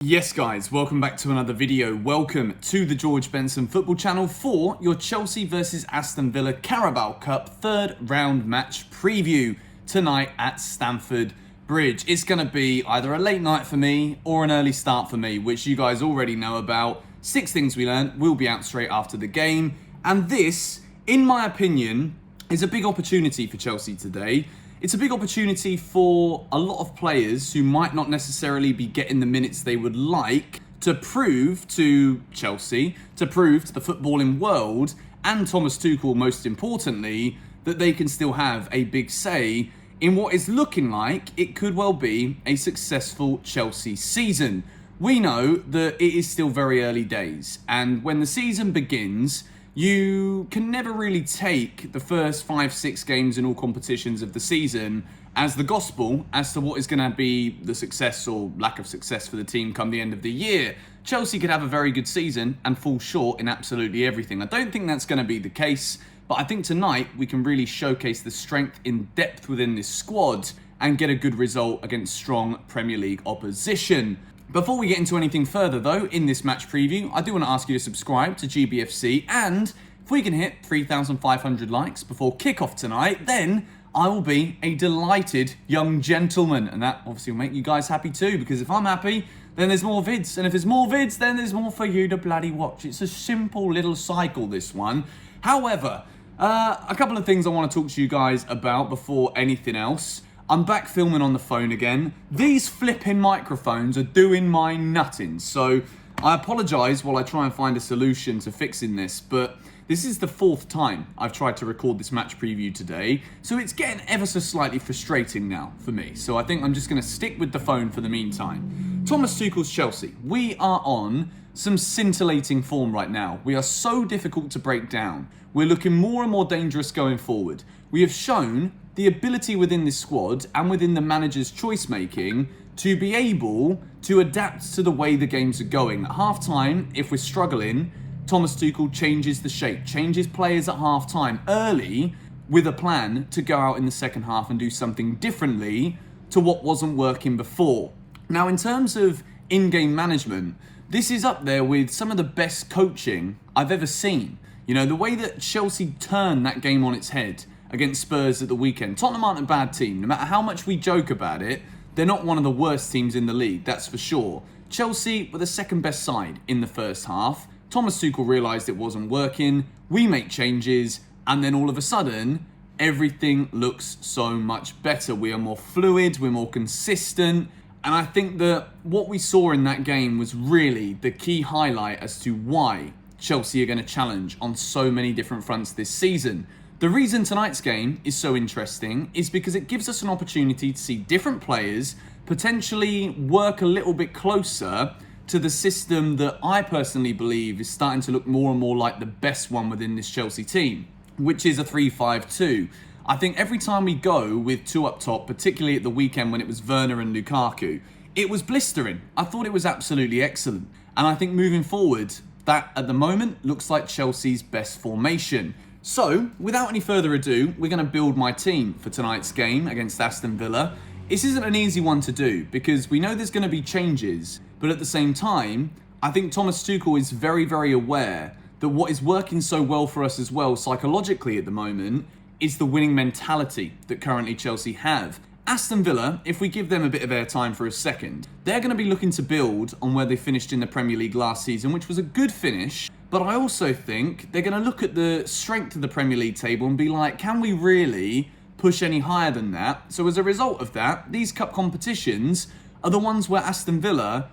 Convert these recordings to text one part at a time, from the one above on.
Yes guys, welcome back to another video. Welcome to the George Benson football channel for your Chelsea versus Aston Villa Carabao Cup third round match preview tonight at Stamford Bridge. It's going to be either a late night for me or an early start for me, which you guys already know about. 6 things we learned will be out straight after the game. And this, in my opinion, is a big opportunity for Chelsea today. It's a big opportunity for a lot of players who might not necessarily be getting the minutes they would like to prove to Chelsea, to prove to the footballing world, and Thomas Tuchel most importantly, that they can still have a big say in what is looking like it could well be a successful Chelsea season. We know that it is still very early days, and when the season begins, you can never really take the first 5-6 games in all competitions of the season as the gospel as to what is going to be the success or lack of success for the team come the end of the year. Chelsea could have a very good season and fall short in absolutely everything. I don't think that's going to be the case, but I think tonight we can really showcase the strength in depth within this squad and get a good result against strong Premier League opposition. Before we get into anything further though, in this match preview, I do want to ask you to subscribe to GBFC, and if we can hit 3,500 likes before kickoff tonight, then I will be a delighted young gentleman, and that obviously will make you guys happy too, because if I'm happy, then there's more vids, and if there's more vids, then there's more for you to bloody watch. It's a simple little cycle, this one. However, a couple of things I want to talk to you guys about before anything else. I'm back filming on the phone again. These flipping microphones are doing my nutting, so I apologise while I try and find a solution to fixing this, but this is the 4th time I've tried to record this match preview today, so it's getting ever so slightly frustrating now for me. So I think I'm just going to stick with the phone for the meantime. Thomas Tuchel's Chelsea. We are on some scintillating form right now. We are so difficult to break down. We're looking more and more dangerous going forward. We have shown the ability within this squad and within the manager's choice making to be able to adapt to the way the games are going. At half time, if we're struggling, Thomas Tuchel changes the shape, changes players at half time early with a plan to go out in the second half and do something differently to what wasn't working before. Now, in terms of in-game management, this is up there with some of the best coaching I've ever seen. You know, the way that Chelsea turned that game on its head against Spurs at the weekend. Tottenham aren't a bad team. No matter how much we joke about it, they're not one of the worst teams in the league, that's for sure. Chelsea were the second best side in the first half. Thomas Tuchel realised it wasn't working. We make changes, and then all of a sudden, everything looks so much better. We are more fluid, we're more consistent, and I think that what we saw in that game was really the key highlight as to why Chelsea are going to challenge on so many different fronts this season. The reason tonight's game is so interesting is because it gives us an opportunity to see different players potentially work a little bit closer to the system that I personally believe is starting to look more and more like the best one within this Chelsea team, which is a 3-5-2. I think every time we go with 2 up top, particularly at the weekend when it was Werner and Lukaku, it was blistering. I thought it was absolutely excellent. And I think moving forward, that at the moment looks like Chelsea's best formation. So, without any further ado, we're going to build my team for tonight's game against Aston Villa. This isn't an easy one to do because we know there's going to be changes, but at the same time, I think Thomas Tuchel is very, very aware that what is working so well for us as well psychologically at the moment is the winning mentality that currently Chelsea have. Aston Villa, if we give them a bit of airtime for a second, they're going to be looking to build on where they finished in the Premier League last season, which was a good finish. But I also think they're going to look at the strength of the Premier League table and be like, can we really push any higher than that? So as a result of that, these cup competitions are the ones where Aston Villa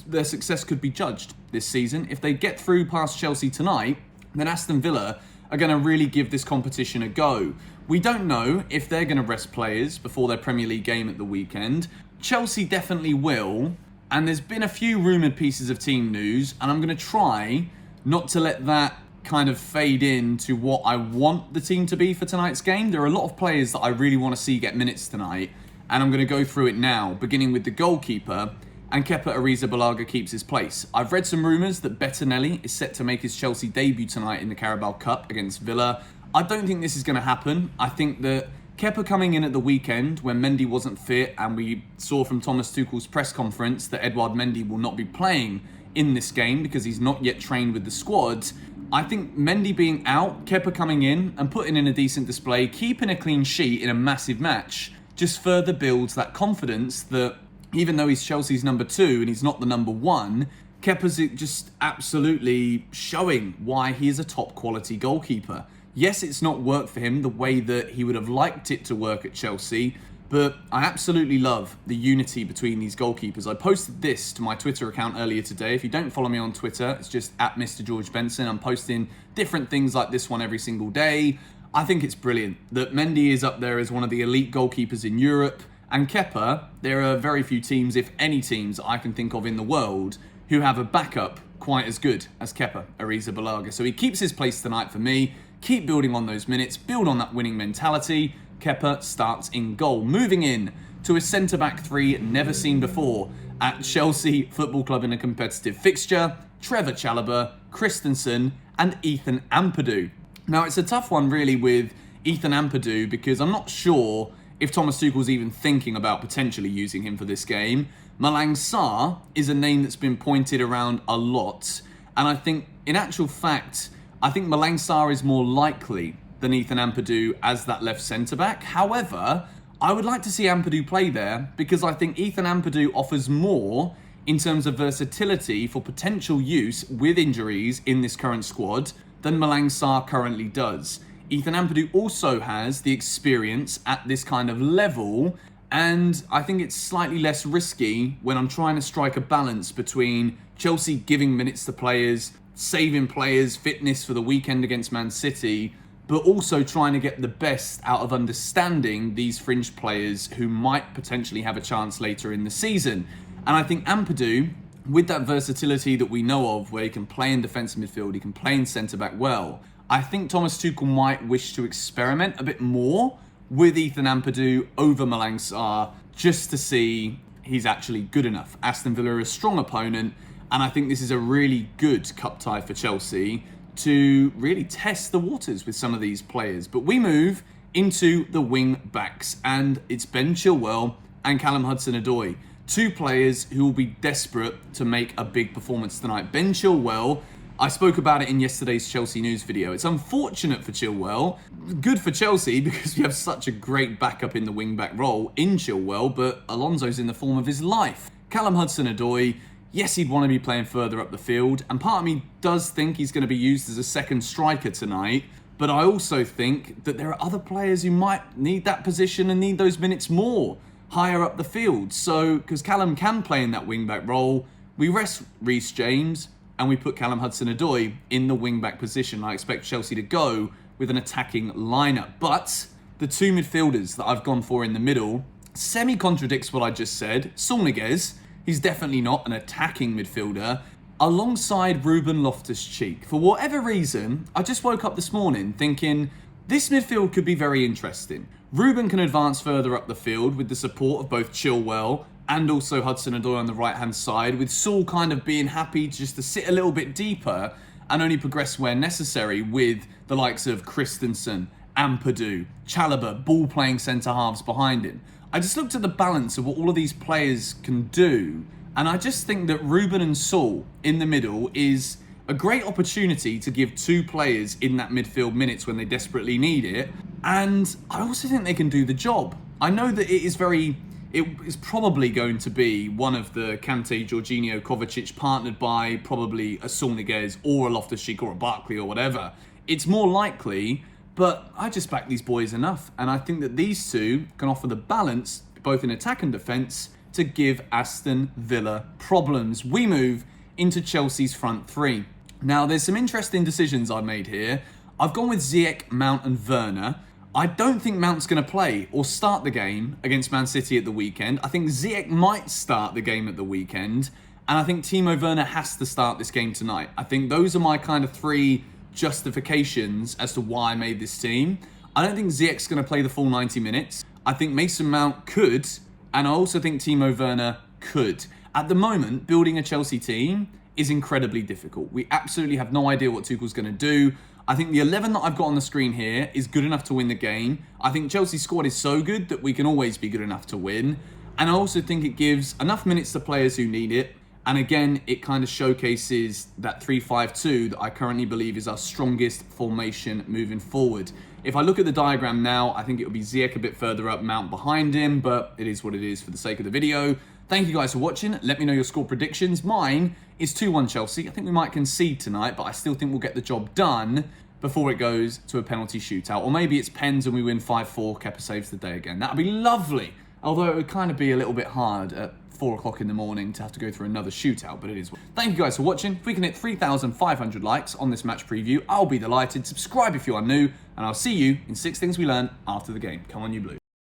their success could be judged this season. If they get through past Chelsea tonight, then Aston Villa are going to really give this competition a go. We don't know if they're going to rest players before their Premier League game at the weekend. Chelsea definitely will, and there's been a few rumoured pieces of team news, and I'm going to try not to let that kind of fade into what I want the team to be for tonight's game. There are a lot of players that I really want to see get minutes tonight, and I'm going to go through it now, beginning with the goalkeeper, and Kepa Arrizabalaga keeps his place. I've read some rumours that Bettinelli is set to make his Chelsea debut tonight in the Carabao Cup against Villa. I don't think this is going to happen. I think that Kepa coming in at the weekend when Mendy wasn't fit, and we saw from Thomas Tuchel's press conference that Edouard Mendy will not be playing in this game because he's not yet trained with the squad. I think Mendy being out, Kepa coming in and putting in a decent display, keeping a clean sheet in a massive match, just further builds that confidence that even though he's Chelsea's number 2 and he's not the number 1, Kepa's just absolutely showing why he is a top quality goalkeeper. Yes, it's not worked for him the way that he would have liked it to work at Chelsea, but I absolutely love the unity between these goalkeepers. I posted this to my Twitter account earlier today. If you don't follow me on Twitter, it's just at Mr. George Benson. I'm posting different things like this one every single day. I think it's brilliant that Mendy is up there as one of the elite goalkeepers in Europe, and Kepa, there are very few teams, if any teams, I can think of in the world who have a backup quite as good as Kepa Arrizabalaga. So he keeps his place tonight for me. Keep building on those minutes, build on that winning mentality. Kepa starts in goal. Moving in to a centre-back 3 never seen before at Chelsea Football Club in a competitive fixture. Trevor Chalobah, Christensen and Ethan Ampadu. Now it's a tough one really with Ethan Ampadu because I'm not sure if Thomas Tuchel's even thinking about potentially using him for this game. Malang Sarr is a name that's been pointed around a lot, and I think in actual fact I think Malang Sarr is more likely than Ethan Ampadu as that left centre-back. However, I would like to see Ampadu play there because I think Ethan Ampadu offers more in terms of versatility for potential use with injuries in this current squad than Malang Sarr currently does. Ethan Ampadu also has the experience at this kind of level, and I think it's slightly less risky when I'm trying to strike a balance between Chelsea giving minutes to players, saving players' fitness for the weekend against Man City, but also trying to get the best out of understanding these fringe players who might potentially have a chance later in the season. And I think Ampadu, with that versatility that we know of, where he can play in defensive midfield, he can play in centre-back well, I think Thomas Tuchel might wish to experiment a bit more with Ethan Ampadu over Malang Sarr, just to see he's actually good enough. Aston Villa are a strong opponent, and I think this is a really good cup tie for Chelsea to really test the waters with some of these players. But we move into the wing backs, and it's Ben Chilwell and Callum Hudson-Odoi, 2 players who will be desperate to make a big performance tonight. Ben Chilwell, I spoke about it in yesterday's Chelsea news video. It's unfortunate for Chilwell, good for Chelsea because we have such a great backup in the wing-back role in Chilwell, but Alonso's in the form of his life. Callum Hudson-Odoi, yes, he'd want to be playing further up the field, and part of me does think he's going to be used as a second striker tonight, but I also think that there are other players who might need that position and need those minutes more higher up the field. So, because Callum can play in that wing-back role, we rest Reece James and we put Callum Hudson-Odoi in the wing-back position. I expect Chelsea to go with an attacking lineup, but the 2 midfielders that I've gone for in the middle semi-contradicts what I just said. Saul Niguez, he's definitely not an attacking midfielder, alongside Ruben Loftus-Cheek. For whatever reason, I just woke up this morning thinking this midfield could be very interesting. Ruben can advance further up the field with the support of both Chilwell and also Hudson-Odoi on the right-hand side, with Saul kind of being happy just to sit a little bit deeper and only progress where necessary with the likes of Christensen, Ampadu, Chalobah, ball-playing centre-halves behind him. I just looked at the balance of what all of these players can do, and I just think that Ruben and Saul in the middle is a great opportunity to give 2 players in that midfield minutes when they desperately need it, and I also think they can do the job. I know that it is probably going to be one of the Kante, Jorginho, Kovacic partnered by probably a Saul Niguez or a Loftus-Cheek or a Barkley or whatever. It's more likely, but I just back these boys enough, and I think that these 2 can offer the balance, both in attack and defence, to give Aston Villa problems. We move into Chelsea's front 3. Now, there's some interesting decisions I've made here. I've gone with Ziyech, Mount and Werner. I don't think Mount's going to play or start the game against Man City at the weekend. I think Ziyech might start the game at the weekend, and I think Timo Werner has to start this game tonight. I think those are my kind of 3 justifications as to why I made this team. I don't think Ziyech's going to play the full 90 minutes. I think Mason Mount could, and I also think Timo Werner could. At the moment, building a Chelsea team is incredibly difficult. We absolutely have no idea what Tuchel's going to do. I think the 11 that I've got on the screen here is good enough to win the game. I think Chelsea's squad is so good that we can always be good enough to win. And I also think it gives enough minutes to players who need it. And again, it kind of showcases that 3-5-2 that I currently believe is our strongest formation moving forward. If I look at the diagram now, I think it would be Ziyech a bit further up, Mount behind him, but it is what it is for the sake of the video. Thank you guys for watching. Let me know your score predictions. Mine is 2-1 Chelsea. I think we might concede tonight, but I still think we'll get the job done before it goes to a penalty shootout. Or maybe it's pens and we win 5-4, Kepa saves the day again. That would be lovely. Although it would kind of be a little bit hard at 4 o'clock in the morning to have to go through another shootout, but it is. Thank you guys for watching. If we can hit 3,500 likes on this match preview, I'll be delighted. Subscribe if you are new, and I'll see you in 6 things we learn after the game. Come on, you Blues.